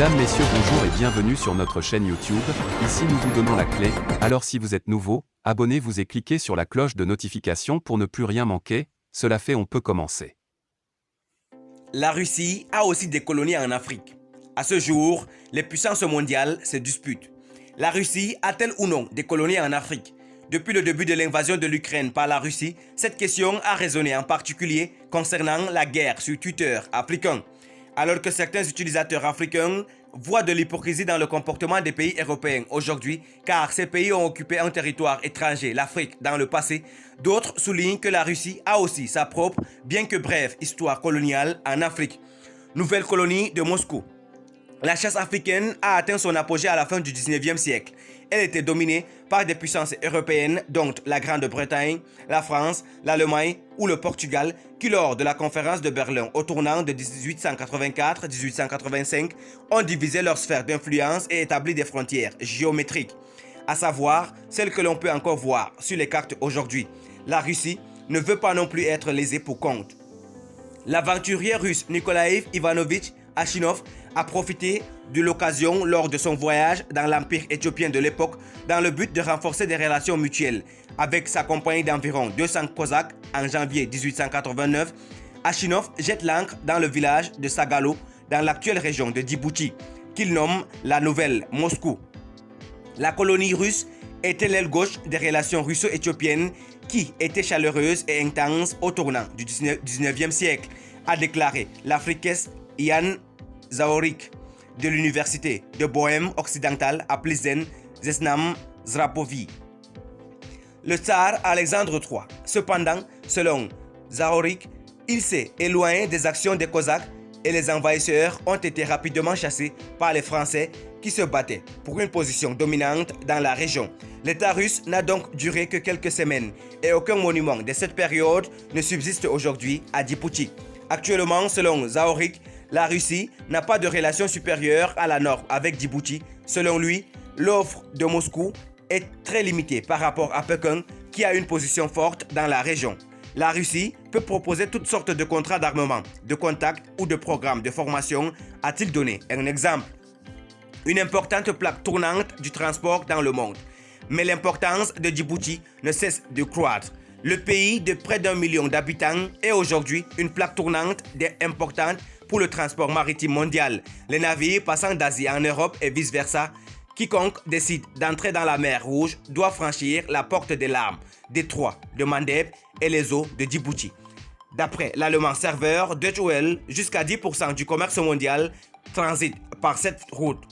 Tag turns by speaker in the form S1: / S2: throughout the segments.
S1: Mesdames, Messieurs, bonjour et bienvenue sur notre chaîne YouTube. Ici nous vous donnons la clé, alors si vous êtes nouveau, abonnez-vous et cliquez sur la cloche de notification pour ne plus rien manquer. Cela fait, on peut commencer.
S2: La Russie a aussi des colonies en Afrique. À ce jour, les puissances mondiales se disputent. La Russie a-t-elle ou non des colonies en Afrique? Depuis le début de l'invasion de l'Ukraine par la Russie, cette question a résonné en particulier concernant la guerre sur Twitter africain. Alors que certains utilisateurs africains voient de l'hypocrisie dans le comportement des pays européens aujourd'hui, car ces pays ont occupé un territoire étranger, l'Afrique, dans le passé, d'autres soulignent que la Russie a aussi sa propre, bien que brève, histoire coloniale en Afrique. Nouvelle colonie de Moscou. La chasse africaine a atteint son apogée à la fin du 19e siècle. Elle était dominée par des puissances européennes, dont la Grande-Bretagne, la France, l'Allemagne ou le Portugal, qui lors de la conférence de Berlin au tournant de 1884-1885 ont divisé leur sphère d'influence et établi des frontières géométriques, à savoir celles que l'on peut encore voir sur les cartes aujourd'hui. La Russie ne veut pas non plus être lésée pour compte. L'aventurier russe Nikolaï Ivanovitch Achinov a profité de l'occasion lors de son voyage dans l'empire éthiopien de l'époque dans le but de renforcer des relations mutuelles. Avec sa compagnie d'environ 200 Cosaques en janvier 1889, Achinov jette l'ancre dans le village de Sagalo dans l'actuelle région de Djibouti, qu'il nomme la Nouvelle Moscou. La colonie russe était l'aile gauche des relations russo-éthiopiennes qui étaient chaleureuses et intenses au tournant du 19e siècle, a déclaré l'Africain Jan Zahorik de l'université de Bohême occidentale à Plzeň, Zesnam Zrapovi. Le tsar Alexandre III, cependant, selon Zahorik, il s'est éloigné des actions des Cosaques et les envahisseurs ont été rapidement chassés par les Français qui se battaient pour une position dominante dans la région. L'État russe n'a donc duré que quelques semaines et aucun monument de cette période ne subsiste aujourd'hui à Djibouti. Actuellement, selon Zahorik, la Russie n'a pas de relation supérieure à la norme avec Djibouti. Selon lui, l'offre de Moscou est très limitée par rapport à Pékin qui a une position forte dans la région. La Russie peut proposer toutes sortes de contrats d'armement, de contacts ou de programmes de formation, a-t-il donné un exemple. Une importante plaque tournante du transport dans le monde. Mais l'importance de Djibouti ne cesse de croître. Le pays de près d'1 million d'habitants est aujourd'hui une plaque tournante importante pour le transport maritime mondial. Les navires passant d'Asie en Europe et vice-versa, quiconque décide d'entrer dans la mer Rouge doit franchir la porte des larmes, détroit de Mandeb et les eaux de Djibouti. D'après l'allemand serveur Deutsche Welle, jusqu'à 10% du commerce mondial transite par cette route.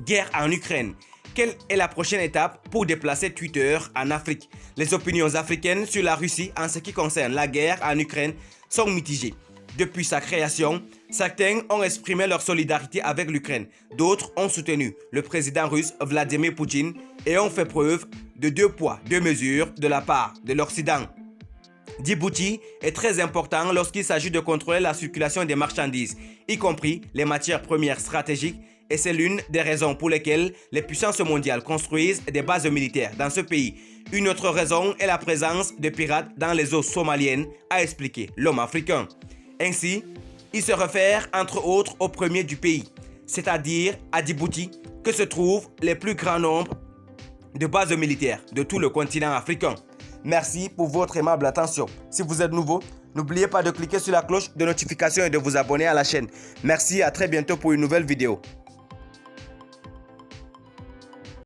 S2: Guerre en Ukraine. Quelle est la prochaine étape pour déplacer Twitter en Afrique? Les opinions africaines sur la Russie en ce qui concerne la guerre en Ukraine sont mitigées. Depuis sa création, certains ont exprimé leur solidarité avec l'Ukraine. D'autres ont soutenu le président russe Vladimir Poutine et ont fait preuve de 2 poids, 2 mesures de la part de l'Occident. Djibouti est très important lorsqu'il s'agit de contrôler la circulation des marchandises, y compris les matières premières stratégiques, et c'est l'une des raisons pour lesquelles les puissances mondiales construisent des bases militaires dans ce pays. Une autre raison est la présence de pirates dans les eaux somaliennes, a expliqué l'homme africain. Ainsi, il se réfère entre autres au premier du pays, c'est-à-dire à Djibouti, que se trouvent les plus grands nombres de bases militaires de tout le continent africain. Merci pour votre aimable attention. Si vous êtes nouveau, n'oubliez pas de cliquer sur la cloche de notification et de vous abonner à la chaîne. Merci, à très bientôt pour une nouvelle vidéo.